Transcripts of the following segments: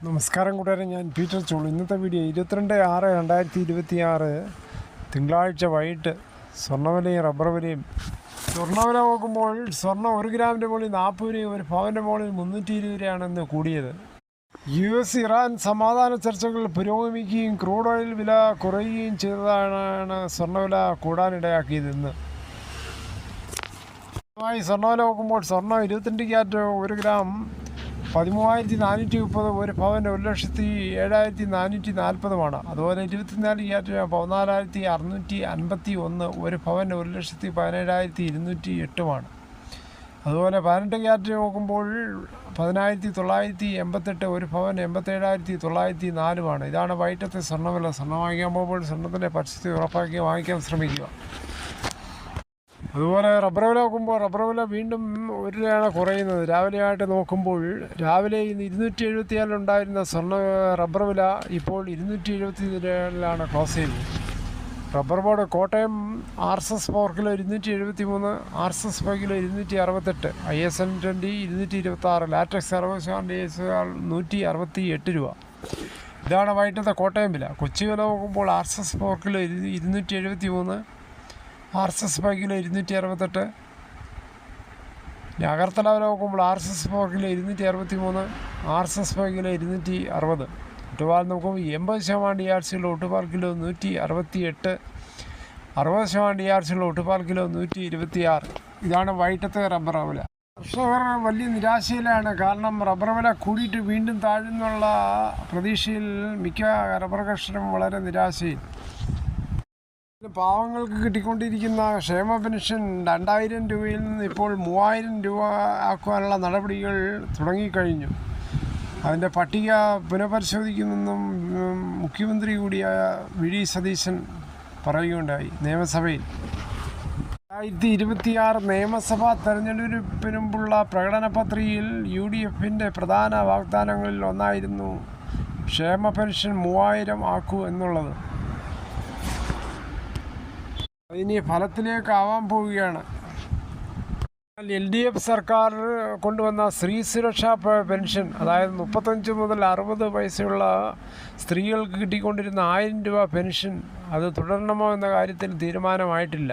നമസ്കാരം കൂട്ടുകാരെ, ഞാൻ പീറ്റർ ചോളു. ഇന്നത്തെ വീഡിയോ 22/6/2026 തിങ്കളാഴ്ച വൈകിട്ട് സ്വർണ്ണവിലയും റബ്ബർ വിലയും. സ്വർണ്ണവില നോക്കുമ്പോൾ സ്വർണ്ണം 1 ഗ്രാമിൻ്റെ മുകളിൽ 40 രൂപയും 1 പവൻ്റെ മുകളിൽ 320 രൂപയാണെന്ന് കൂടിയത്. US ഇറാൻ സമാധാന ചർച്ചകൾ പുരോഗമിക്കുകയും ക്രൂഡ് ഓയിൽ വില കുറയുകയും ചെയ്തതാണ് സ്വർണ്ണവില കൂടാനിടയാക്കിയത്. ഇന്ന് സ്വർണ്ണവില നോക്കുമ്പോൾ സ്വർണ്ണം 22 ക്യാരറ്റ് 1 ഗ്രാം 13,430, 1 പവന് 1,07,440. അതുപോലെ 24 ക്യാരറ്റ് 14,651, 1 പവന് 1,17,208. അതുപോലെ 18 ക്യാരറ്റ് നോക്കുമ്പോൾ 10,988, 1 പവന് 87,904. ഇതാണ് വൈകിട്ടത്തെ സ്വർണ്ണവില. സ്വർണ്ണം വാങ്ങിക്കാൻ പോകുമ്പോൾ സ്വർണ്ണത്തിൻ്റെ പരിസ്ഥിതി ഉറപ്പാക്കി വാങ്ങിക്കാൻ ശ്രമിക്കുക. അതുപോലെ റബ്ബർ വില നോക്കുമ്പോൾ റബ്ബർ വില വീണ്ടും 1 രൂപയാണ് കുറയുന്നത്. രാവിലെയായിട്ട് നോക്കുമ്പോൾ രാവിലെ 274 ഉണ്ടായിരുന്ന റബ്ബർ വില ഇപ്പോൾ 270 ക്ലോസ് ചെയ്തത്. Rubber board Kottayam RSS 4 kilo 273, RSS 5 kilo 268, ISM 20 226, latex 60 168 രൂപ. ഇതാണ് വൈകിട്ടത്തെ കോട്ടയം വില. കൊച്ചി വില നോക്കുമ്പോൾ RSS 4 kilo 273, RSS 5 kilo 268. Agartala വില നോക്കുമ്പോൾ RSS 4 കിലോ 263, RSS 5 കിലോ 260. ഒട്ടുപാൽ നോക്കുമ്പോൾ 80% DRC ഉള്ള ഒട്ടുപാൽ കിലോ 168, 60% DRC ഉള്ള ഒട്ടുപാൽ കിലോ 126. ഇതാണ് വൈകിട്ടത്തെ റബ്ബർ വില. കർഷകർ വലിയ നിരാശയിലാണ്. കാരണം റബ്ബർ വില കൂടിയിട്ട് വീണ്ടും താഴുന്നുള്ള പ്രതീക്ഷയിൽ മിക്ക റബ്ബർ കർഷകരും വളരെ നിരാശയിൽ. പാവങ്ങൾക്ക് കിട്ടിക്കൊണ്ടിരിക്കുന്ന ക്ഷേമ പെൻഷൻ 2,000 രൂപയിൽ നിന്ന് ഇപ്പോൾ 3,000 രൂപ ആക്കുവാനുള്ള നടപടികൾ തുടങ്ങിക്കഴിഞ്ഞു. അതിൻ്റെ പട്ടിക പുനഃപരിശോധിക്കുമെന്നും മുഖ്യമന്ത്രി കൂടിയായ VD സതീശൻ പറയുകയുണ്ടായി നിയമസഭയിൽ. 2026 നിയമസഭാ തെരഞ്ഞെടുപ്പിന് മുമ്പുള്ള പ്രകടന പത്രികയിൽ UDFൻ്റെ പ്രധാന വാഗ്ദാനങ്ങളിൽ ഒന്നായിരുന്നു ക്ഷേമ പെൻഷൻ 3,000 ആക്കൂ എന്നുള്ളത്. അതിനി ഫലത്തിലേക്കാവാൻ പോവുകയാണ്. LDF സർക്കാർ കൊണ്ടുവന്ന സ്ത്രീ സുരക്ഷാ പെൻഷൻ, അതായത് 35 മുതൽ 60 വയസ്സുള്ള സ്ത്രീകൾക്ക് കിട്ടിക്കൊണ്ടിരുന്ന 1,000 രൂപ പെൻഷൻ, അത് തുടരണമോ എന്ന കാര്യത്തിൽ തീരുമാനമായിട്ടില്ല.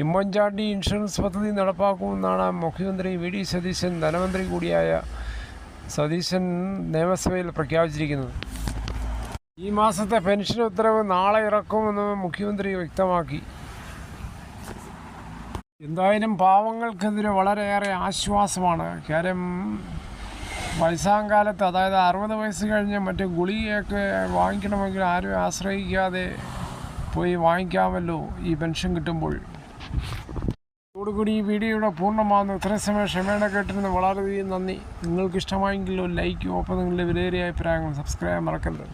ഉമ്മൻചാണ്ടി ഇൻഷുറൻസ് പദ്ധതി നടപ്പാക്കുമെന്നാണ് മുഖ്യമന്ത്രി VD സതീശൻ, ധനമന്ത്രി കൂടിയായ സതീശൻ നിയമസഭയിൽ പ്രഖ്യാപിച്ചിരിക്കുന്നത്. ഈ മാസത്തെ പെൻഷൻ ഉത്തരവ് നാളെ ഇറക്കുമെന്ന് മുഖ്യമന്ത്രി വ്യക്തമാക്കി. എന്തായാലും പാവങ്ങൾക്കെതിരെ വളരെയേറെ ആശ്വാസമാണ്. കാര്യം വയസ്സാങ്കാലത്ത്, അതായത് 60 വയസ്സ് കഴിഞ്ഞ് മറ്റ് ഗുളികയൊക്കെ വാങ്ങിക്കണമെങ്കിൽ ആരും ആശ്രയിക്കാതെ പോയി വാങ്ങിക്കാമല്ലോ ഈ പെൻഷൻ കിട്ടുമ്പോൾ. ഇതോടുകൂടി ഈ വീഡിയോയുടെ പൂർണ്ണമാകുന്നു. ഇത്രയും സമയം ക്ഷമയോടെ കേട്ടിരുന്ന് വളരെയധികം നന്ദി. നിങ്ങൾക്ക് ഇഷ്ടമായെങ്കിൽ ഒരു ലൈക്കും, ഒപ്പം നിങ്ങളുടെ വിലയേറിയ അഭിപ്രായങ്ങൾ സബ്സ്ക്രൈബ് മറക്കരുത്.